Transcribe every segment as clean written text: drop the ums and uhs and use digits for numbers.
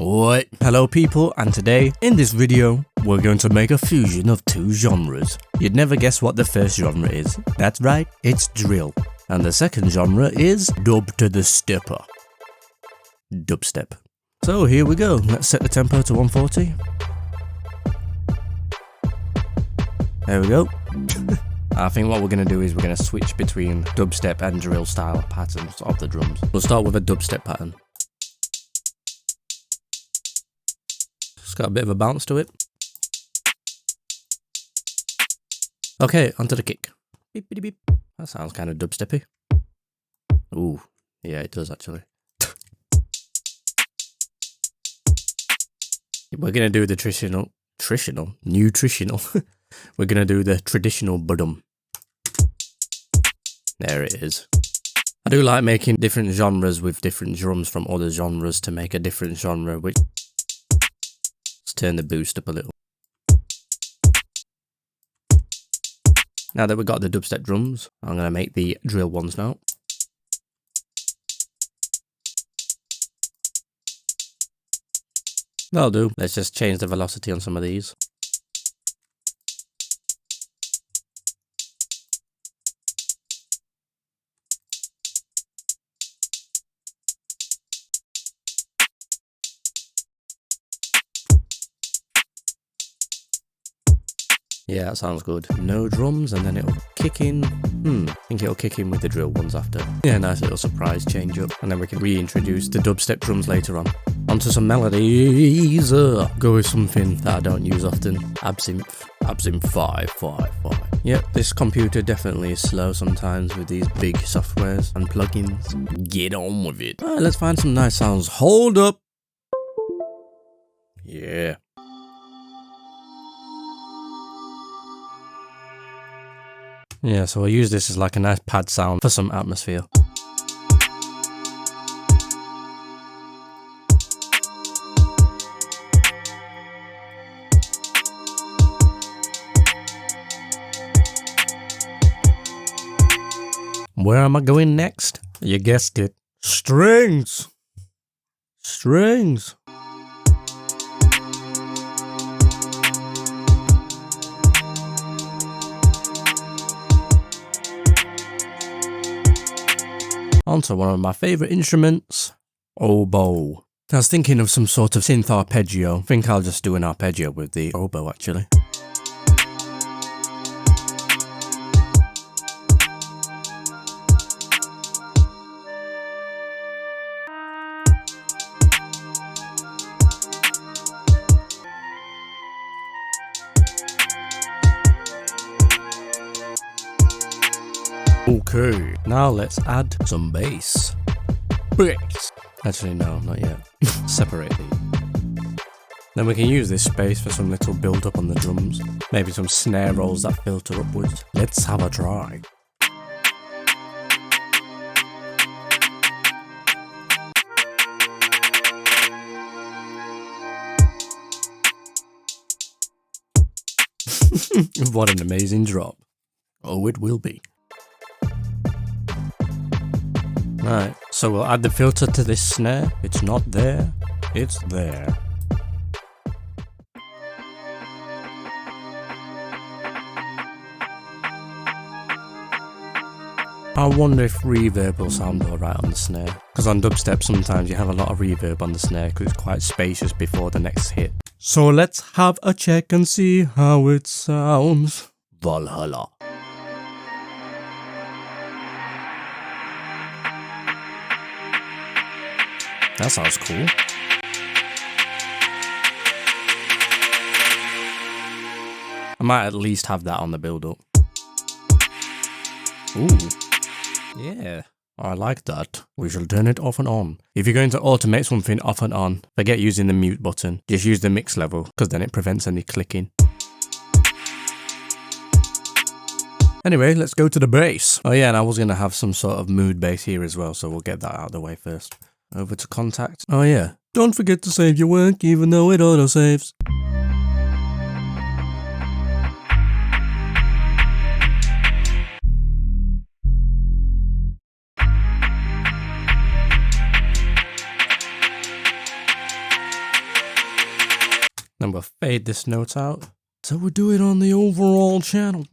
What? Hello people, and today, in this video, we're going to make a fusion of two genres. You'd never guess what the first genre is. That's right, it's drill. And the second genre is dub to the stepper. Dubstep. So here we go, let's set the tempo to 140. There we go. I think what we're going to do is we're going to switch between dubstep and drill style patterns of the drums. We'll start with a dubstep pattern. It's got a bit of a bounce to it. Okay, onto the kick. Beep, beep, beep. That sounds kind of dubsteppy. Ooh, yeah, it does actually. We're gonna do the nutritional. We're gonna do the traditional budum. There it is. I do like making different genres with different drums from other genres to make a different genre, which... Let's turn the boost up a little. Now that we've got the dubstep drums, I'm going to make the drill ones now. That'll do. Let's just change the velocity on some of these. Yeah, that sounds good. No drums, and then it'll kick in. I think it'll kick in with the drill ones after. Yeah, nice little surprise change up. And then we can reintroduce the dubstep drums later on. Onto some melodies. Go with something that I don't use often. Absinthe 555. Yep, this computer definitely is slow sometimes with these big softwares and plugins. Get on with it. Alright, let's find some nice sounds. Hold up. Yeah. Yeah, so I'll use this as like a nice pad sound for some atmosphere. Where am I going next? You guessed it. Strings! Strings! Onto one of my favourite instruments, oboe. I was thinking of some sort of synth arpeggio. I think I'll just do an arpeggio with the oboe actually. Okay, now let's add some bass. Bass! Actually, no, not yet. Separate these. Then we can use this space for some little build up on the drums. Maybe some snare rolls that filter upwards. Let's have a try. What an amazing drop. Oh, it will be. Right, so we'll add the filter to this snare. It's not there, it's there. I wonder if reverb will sound alright on the snare. Because on dubstep sometimes you have a lot of reverb on the snare because it's quite spacious before the next hit. So let's have a check and see how it sounds. Valhalla. That sounds cool. I might at least have that on the build-up. Ooh. Yeah. I like that. We shall turn it off and on. If you're going to automate something off and on, forget using the mute button. Just use the mix level, because then it prevents any clicking. Anyway, let's go to the bass. Oh yeah, and I was going to have some sort of mood bass here as well, so we'll get that out of the way first. Over to contact. Oh yeah, don't forget to save your work even though it auto-saves. Then we'll fade this note out. So we'll do it on the overall channel.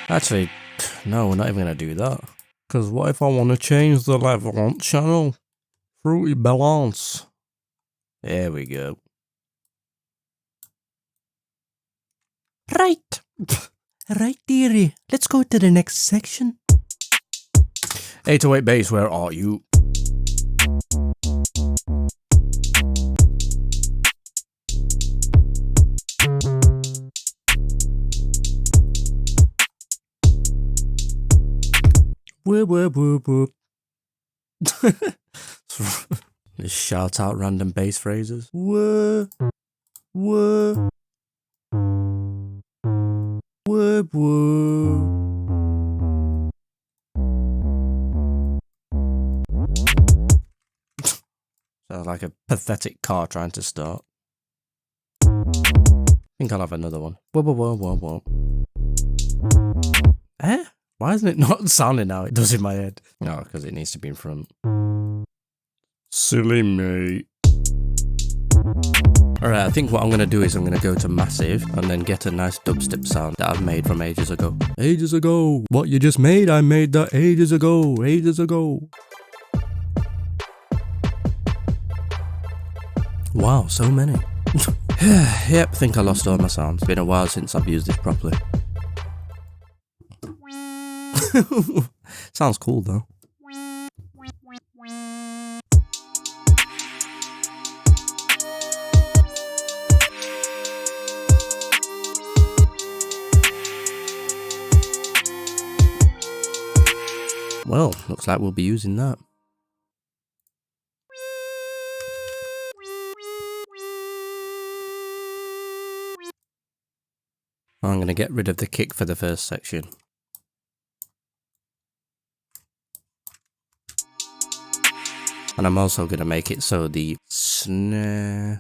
Actually, no, we're not even going to do that. Because what if I want to change the level on channel? Fruity balance. There we go. Right. Right, dearie. Let's go to the next section. 808 bass, where are you? Whoop, whoop, whoop, whoop. Just shout out random bass phrases. Whoop, whoop, whoop, whoop. Sounds like a pathetic car trying to start. I think I'll have another one. Whoop, whoop, whoop, whoop, whoop. Eh? Why isn't it not sounding how it does in my head? No, because it needs to be in front. Silly me. Alright, I think what I'm going to do is I'm going to go to massive and then get a nice dubstep sound that I've made from ages ago. Ages ago. What you just made, I made that ages ago. Ages ago. Wow, so many. Yep, I think I lost all my sounds. It's been a while since I've used this properly. Sounds cool though. Well, looks like we'll be using that. I'm going to get rid of the kick for the first section. And I'm also going to make it so the snare,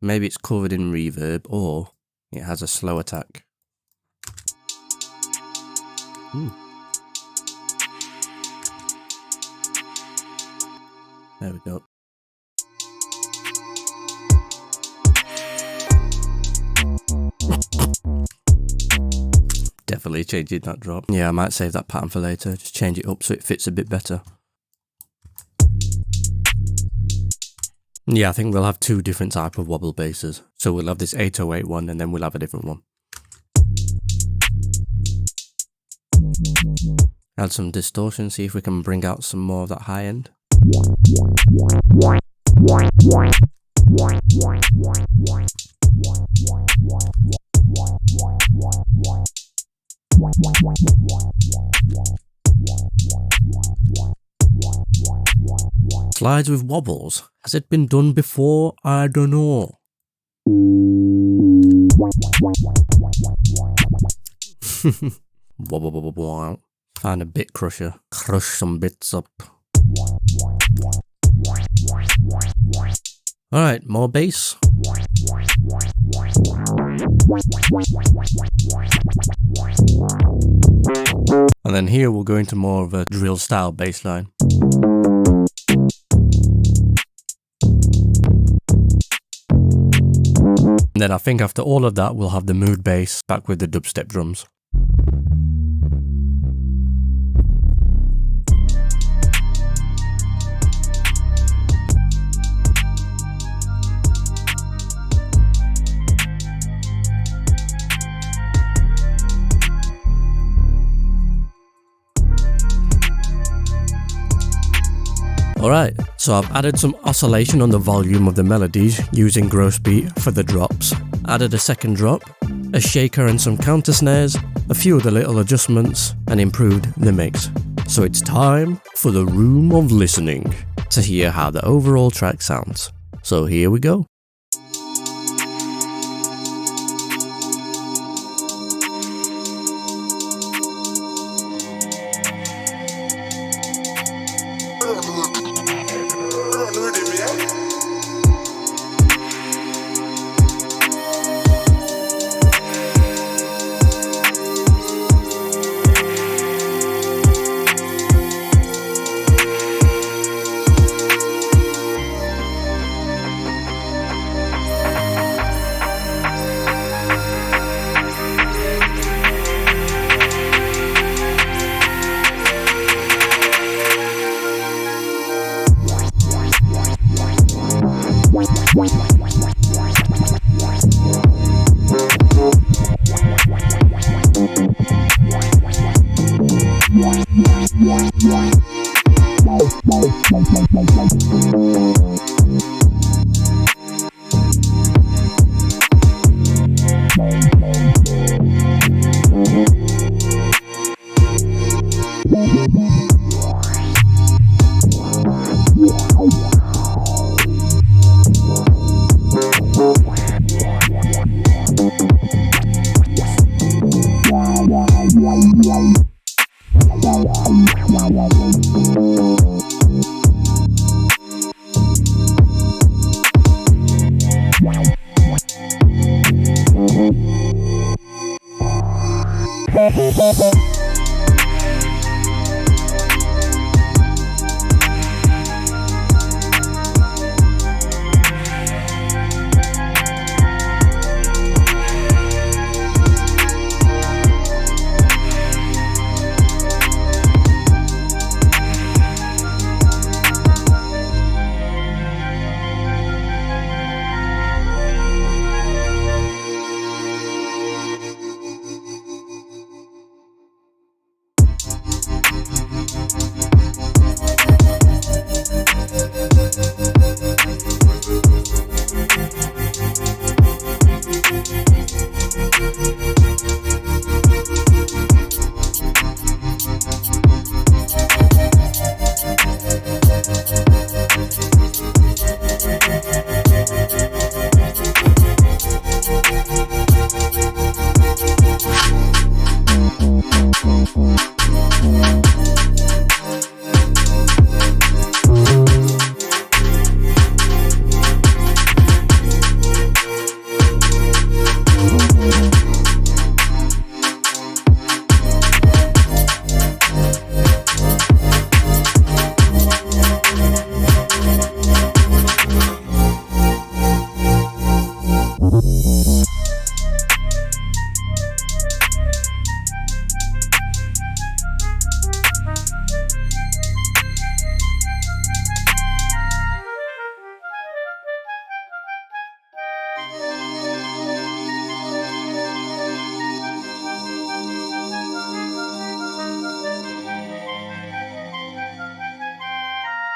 maybe it's covered in reverb or it has a slow attack. There we go. Definitely changing that drop. Yeah, I might save that pattern for later. Just change it up so it fits a bit better. Yeah, I think we'll have two different type of wobble basses. So we'll have this 808 one and then we'll have a different one. Add some distortion, see if we can bring out some more of that high end. Slides with wobbles. Has it been done before? I don't know. Wobble, wobble, wobble. Find a bit crusher. Crush some bits up. Alright, more bass. And then here we'll go into more of a drill style bass line. And then I think after all of that we'll have the mood bass back with the dubstep drums. Alright, so I've added some oscillation on the volume of the melodies using gross beat for the drops. Added a second drop, a shaker and some counter snares, a few other little adjustments, and improved the mix. So it's time for the room of listening to hear how the overall track sounds. So here we go.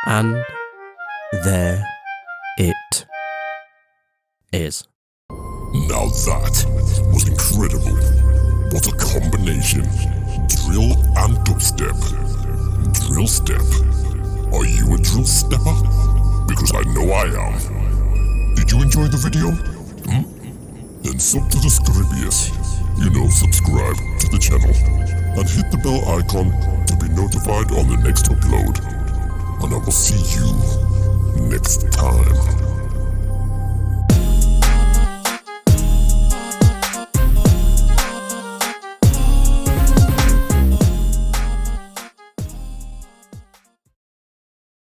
And there it is. Now that was incredible. What a combination. Drill and dubstep. DrillStep. Are you a drill stepper? Because I know I am. Did you enjoy the video? Then sub to the scribius. Subscribe to the channel. And hit the bell icon to be notified on the next upload. And I will see you next time.